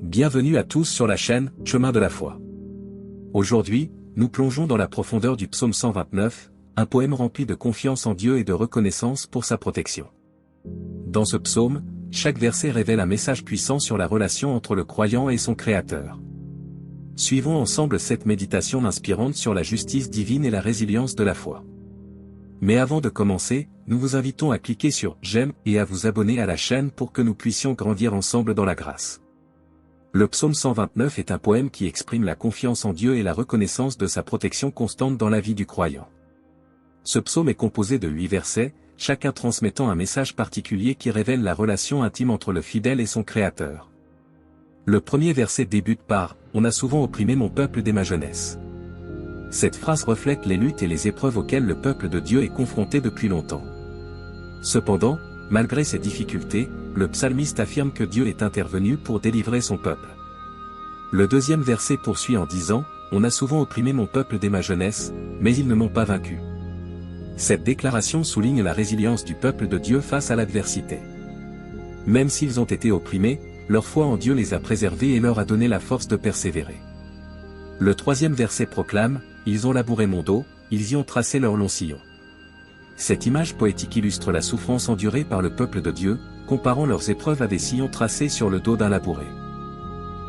Bienvenue à tous sur la chaîne Chemin de la foi. Aujourd'hui, nous plongeons dans la profondeur du psaume 129, un poème rempli de confiance en Dieu et de reconnaissance pour sa protection. Dans ce psaume, chaque verset révèle un message puissant sur la relation entre le croyant et son Créateur. Suivons ensemble cette méditation inspirante sur la justice divine et la résilience de la foi. Mais avant de commencer, nous vous invitons à cliquer sur « J'aime » et à vous abonner à la chaîne pour que nous puissions grandir ensemble dans la grâce. Le psaume 129 est un poème qui exprime la confiance en Dieu et la reconnaissance de sa protection constante dans la vie du croyant. Ce psaume est composé de 8 versets, chacun transmettant un message particulier qui révèle la relation intime entre le fidèle et son Créateur. Le premier verset débute par « On a souvent opprimé mon peuple dès ma jeunesse ». Cette phrase reflète les luttes et les épreuves auxquelles le peuple de Dieu est confronté depuis longtemps. Cependant, malgré ces difficultés, le psalmiste affirme que Dieu est intervenu pour délivrer son peuple. Le deuxième verset poursuit en disant « On a souvent opprimé mon peuple dès ma jeunesse, mais ils ne m'ont pas vaincu ». Cette déclaration souligne la résilience du peuple de Dieu face à l'adversité. Même s'ils ont été opprimés, leur foi en Dieu les a préservés et leur a donné la force de persévérer. Le troisième verset proclame « Ils ont labouré mon dos, ils y ont tracé leur long sillon ». Cette image poétique illustre la souffrance endurée par le peuple de Dieu, comparant leurs épreuves à des sillons tracés sur le dos d'un labouré.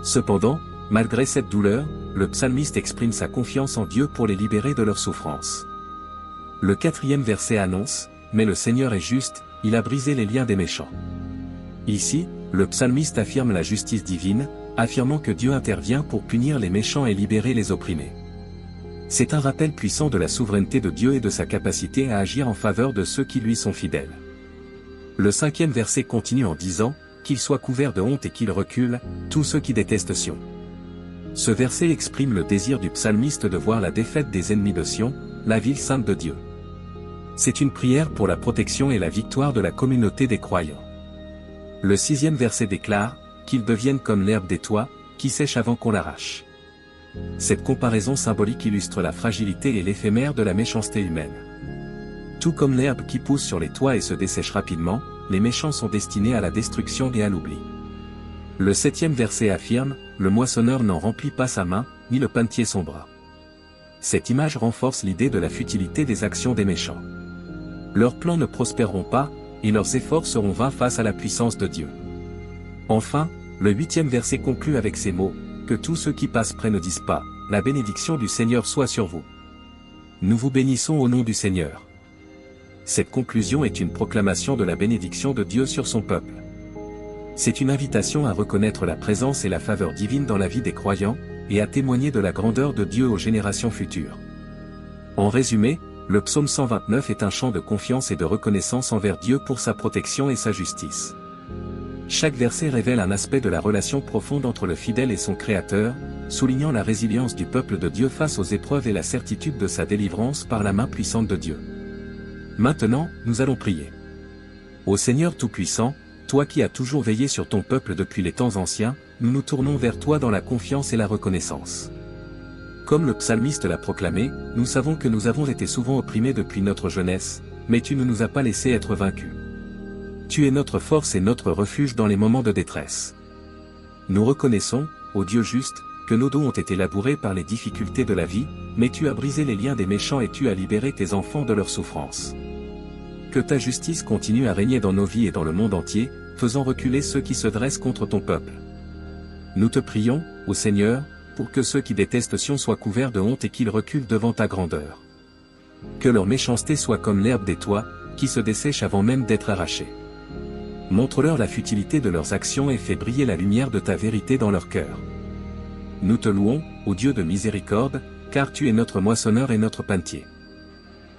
Cependant, malgré cette douleur, le psalmiste exprime sa confiance en Dieu pour les libérer de leur souffrance. Le quatrième verset annonce « Mais le Seigneur est juste, il a brisé les liens des méchants ». Ici, le psalmiste affirme la justice divine, affirmant que Dieu intervient pour punir les méchants et libérer les opprimés. C'est un rappel puissant de la souveraineté de Dieu et de sa capacité à agir en faveur de ceux qui lui sont fidèles. Le cinquième verset continue en disant « Qu'ils soient couverts de honte et qu'ils reculent, tous ceux qui détestent Sion ». Ce verset exprime le désir du psalmiste de voir la défaite des ennemis de Sion, la ville sainte de Dieu. C'est une prière pour la protection et la victoire de la communauté des croyants. Le sixième verset déclare « Qu'ils deviennent comme l'herbe des toits, qui sèche avant qu'on l'arrache ». Cette comparaison symbolique illustre la fragilité et l'éphémère de la méchanceté humaine. Tout comme l'herbe qui pousse sur les toits et se dessèche rapidement, les méchants sont destinés à la destruction et à l'oubli. Le septième verset affirme « Le moissonneur n'en remplit pas sa main, ni le panetier son bras ». Cette image renforce l'idée de la futilité des actions des méchants. Leurs plans ne prospéreront pas, et leurs efforts seront vains face à la puissance de Dieu. Enfin, le huitième verset conclut avec ces mots « Que tous ceux qui passent près ne disent pas, la bénédiction du Seigneur soit sur vous. Nous vous bénissons au nom du Seigneur. » Cette conclusion est une proclamation de la bénédiction de Dieu sur son peuple. C'est une invitation à reconnaître la présence et la faveur divine dans la vie des croyants, et à témoigner de la grandeur de Dieu aux générations futures. En résumé, le psaume 129 est un chant de confiance et de reconnaissance envers Dieu pour sa protection et sa justice. Chaque verset révèle un aspect de la relation profonde entre le fidèle et son Créateur, soulignant la résilience du peuple de Dieu face aux épreuves et la certitude de sa délivrance par la main puissante de Dieu. Maintenant, nous allons prier. Ô Seigneur Tout-Puissant, toi qui as toujours veillé sur ton peuple depuis les temps anciens, nous nous tournons vers toi dans la confiance et la reconnaissance. Comme le psalmiste l'a proclamé, nous savons que nous avons été souvent opprimés depuis notre jeunesse, mais tu ne nous as pas laissés être vaincus. Tu es notre force et notre refuge dans les moments de détresse. Nous reconnaissons, ô Dieu juste, que nos dos ont été labourés par les difficultés de la vie, mais tu as brisé les liens des méchants et tu as libéré tes enfants de leurs souffrances. Que ta justice continue à régner dans nos vies et dans le monde entier, faisant reculer ceux qui se dressent contre ton peuple. Nous te prions, ô Seigneur, pour que ceux qui détestent Sion soient couverts de honte et qu'ils reculent devant ta grandeur. Que leur méchanceté soit comme l'herbe des toits, qui se dessèche avant même d'être arrachée. Montre-leur la futilité de leurs actions et fais briller la lumière de ta vérité dans leur cœur. Nous te louons, ô Dieu de miséricorde, car tu es notre moissonneur et notre panetier.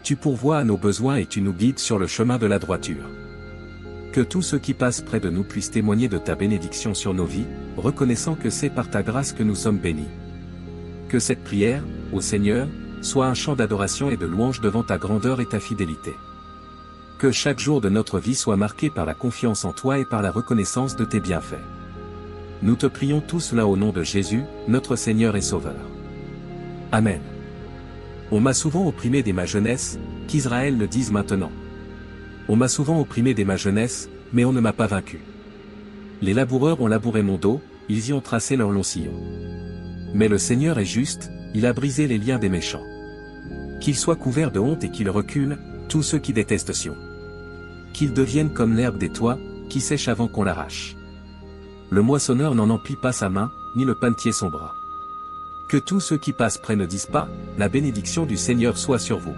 Tu pourvois à nos besoins et tu nous guides sur le chemin de la droiture. Que tous ceux qui passent près de nous puissent témoigner de ta bénédiction sur nos vies, reconnaissant que c'est par ta grâce que nous sommes bénis. Que cette prière, ô Seigneur, soit un chant d'adoration et de louange devant ta grandeur et ta fidélité. Que chaque jour de notre vie soit marqué par la confiance en toi et par la reconnaissance de tes bienfaits. Nous te prions tous cela au nom de Jésus, notre Seigneur et Sauveur. Amen. On m'a souvent opprimé dès ma jeunesse, qu'Israël le dise maintenant. On m'a souvent opprimé dès ma jeunesse, mais on ne m'a pas vaincu. Les laboureurs ont labouré mon dos, ils y ont tracé leur long sillon. Mais le Seigneur est juste, il a brisé les liens des méchants. Qu'ils soient couverts de honte et qu'ils reculent, tous ceux qui détestent Sion. Qu'ils deviennent comme l'herbe des toits, qui sèche avant qu'on l'arrache. Le moissonneur n'en emplit pas sa main, ni le panetier son bras. Que tous ceux qui passent près ne disent pas, la bénédiction du Seigneur soit sur vous.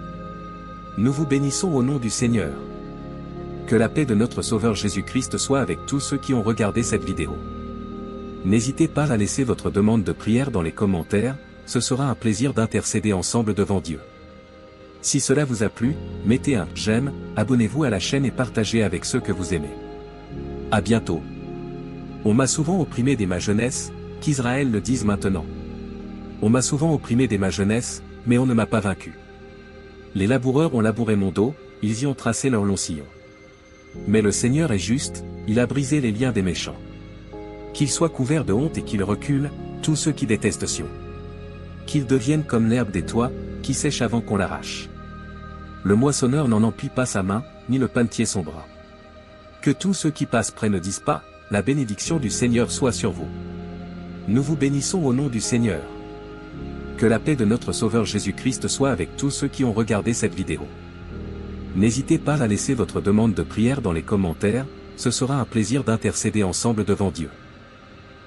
Nous vous bénissons au nom du Seigneur. Que la paix de notre Sauveur Jésus-Christ soit avec tous ceux qui ont regardé cette vidéo. N'hésitez pas à laisser votre demande de prière dans les commentaires, ce sera un plaisir d'intercéder ensemble devant Dieu. Si cela vous a plu, mettez un j'aime, abonnez-vous à la chaîne et partagez avec ceux que vous aimez. À bientôt. On m'a souvent opprimé dès ma jeunesse, qu'Israël le dise maintenant. On m'a souvent opprimé dès ma jeunesse, mais on ne m'a pas vaincu. Les laboureurs ont labouré mon dos, ils y ont tracé leur long sillon. Mais le Seigneur est juste, il a brisé les liens des méchants. Qu'ils soient couverts de honte et qu'ils reculent, tous ceux qui détestent Sion. Qu'ils deviennent comme l'herbe des toits, qui sèche avant qu'on l'arrache. Le moissonneur n'en emplit pas sa main, ni le panetier son bras. Que tous ceux qui passent près ne disent pas, la bénédiction du Seigneur soit sur vous. Nous vous bénissons au nom du Seigneur. Que la paix de notre Sauveur Jésus-Christ soit avec tous ceux qui ont regardé cette vidéo. N'hésitez pas à laisser votre demande de prière dans les commentaires, ce sera un plaisir d'intercéder ensemble devant Dieu.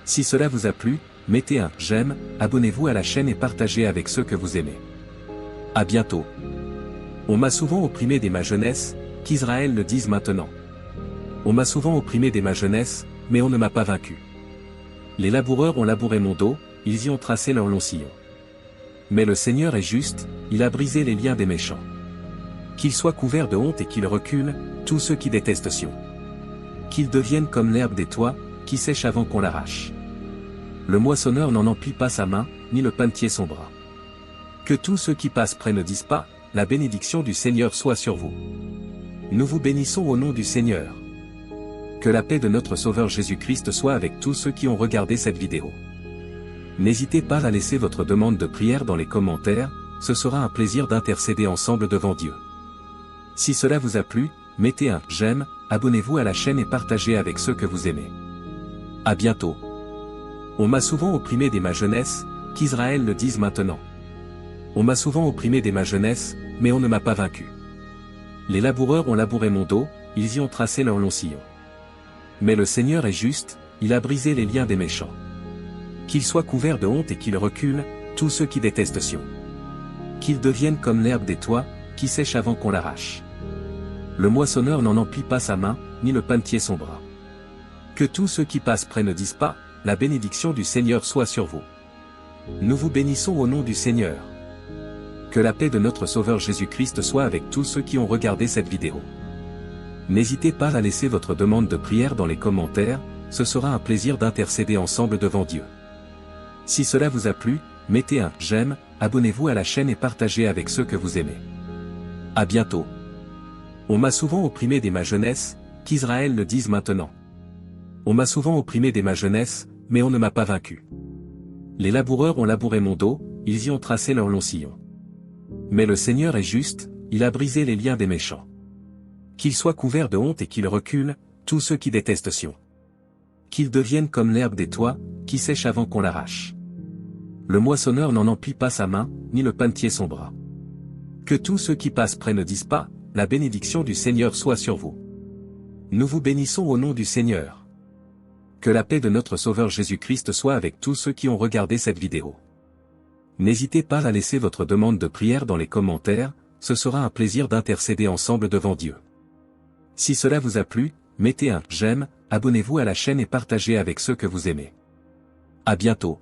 Si cela vous a plu, mettez un j'aime, abonnez-vous à la chaîne et partagez avec ceux que vous aimez. À bientôt. On m'a souvent opprimé dès ma jeunesse, qu'Israël le dise maintenant. On m'a souvent opprimé dès ma jeunesse, mais on ne m'a pas vaincu. Les laboureurs ont labouré mon dos, ils y ont tracé leur long sillon. Mais le Seigneur est juste, il a brisé les liens des méchants. Qu'ils soient couverts de honte et qu'ils reculent, tous ceux qui détestent Sion. Qu'ils deviennent comme l'herbe des toits, qui sèche avant qu'on l'arrache. Le moissonneur n'en emplit pas sa main, ni le panetier son bras. Que tous ceux qui passent près ne disent pas, la bénédiction du Seigneur soit sur vous. Nous vous bénissons au nom du Seigneur. Que la paix de notre Sauveur Jésus-Christ soit avec tous ceux qui ont regardé cette vidéo. N'hésitez pas à laisser votre demande de prière dans les commentaires, ce sera un plaisir d'intercéder ensemble devant Dieu. Si cela vous a plu, mettez un j'aime, abonnez-vous à la chaîne et partagez avec ceux que vous aimez. À bientôt. On m'a souvent opprimé dès ma jeunesse, qu'Israël le dise maintenant. On m'a souvent opprimé dès ma jeunesse, mais on ne m'a pas vaincu. Les laboureurs ont labouré mon dos, ils y ont tracé leur long sillon. Mais le Seigneur est juste, il a brisé les liens des méchants. Qu'ils soient couverts de honte et qu'ils reculent, tous ceux qui détestent Sion. Qu'ils deviennent comme l'herbe des toits, qui sèche avant qu'on l'arrache. Le moissonneur n'en emplit pas sa main, ni le panetier son bras. Que tous ceux qui passent près ne disent pas, la bénédiction du Seigneur soit sur vous. Nous vous bénissons au nom du Seigneur. Que la paix de notre Sauveur Jésus-Christ soit avec tous ceux qui ont regardé cette vidéo. N'hésitez pas à laisser votre demande de prière dans les commentaires, ce sera un plaisir d'intercéder ensemble devant Dieu. Si cela vous a plu, mettez un j'aime, abonnez-vous à la chaîne et partagez avec ceux que vous aimez. À bientôt. On m'a souvent opprimé dès ma jeunesse, qu'Israël le dise maintenant. On m'a souvent opprimé dès ma jeunesse, mais on ne m'a pas vaincu. Les laboureurs ont labouré mon dos, ils y ont tracé leur long sillon. Mais le Seigneur est juste, il a brisé les liens des méchants. Qu'ils soient couverts de honte et qu'ils reculent, tous ceux qui détestent Sion. Qu'ils deviennent comme l'herbe des toits, qui sèche avant qu'on l'arrache. Le moissonneur n'en emplit pas sa main, ni le panetier son bras. Que tous ceux qui passent près ne disent pas, la bénédiction du Seigneur soit sur vous. Nous vous bénissons au nom du Seigneur. Que la paix de notre Sauveur Jésus-Christ soit avec tous ceux qui ont regardé cette vidéo. N'hésitez pas à laisser votre demande de prière dans les commentaires, ce sera un plaisir d'intercéder ensemble devant Dieu. Si cela vous a plu, mettez un j'aime, abonnez-vous à la chaîne et partagez avec ceux que vous aimez. À bientôt.